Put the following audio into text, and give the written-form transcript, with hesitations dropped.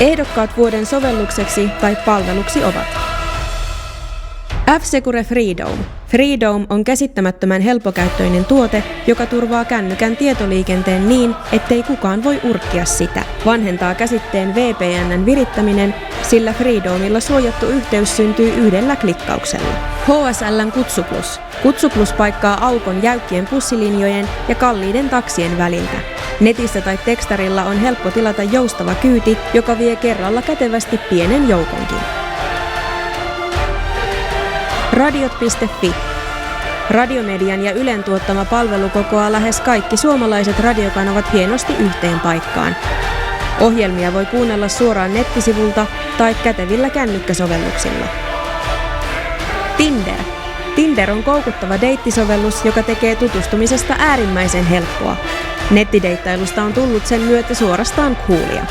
Ehdokkaat vuoden sovellukseksi tai palveluksi ovat F-Secure Freedome. Freedome on käsittämättömän helppokäyttöinen tuote, joka turvaa kännykän tietoliikenteen niin, ettei kukaan voi urkkia sitä. Vanhentaa käsitteen VPN:n virittäminen, sillä Freedomella suojattu yhteys syntyy yhdellä klikkauksella. HSL:n Kutsu Plus. Kutsu Plus paikkaa aukon jäykkien bussilinjojen ja kalliiden taksien väliltä. Netissä tai tekstarilla on helppo tilata joustava kyyti, joka vie kerralla kätevästi pienen joukonkin. Radiot.fi. Radiomedian ja Ylen tuottama palvelu kokoaa lähes kaikki suomalaiset radiokanavat hienosti yhteen paikkaan. Ohjelmia voi kuunnella suoraan nettisivulta tai kätevillä kännykkäsovelluksilla. Tinder. Tinder on koukuttava deittisovellus, joka tekee tutustumisesta äärimmäisen helppoa. Nettideittailusta on tullut sen myötä suorastaan coolia.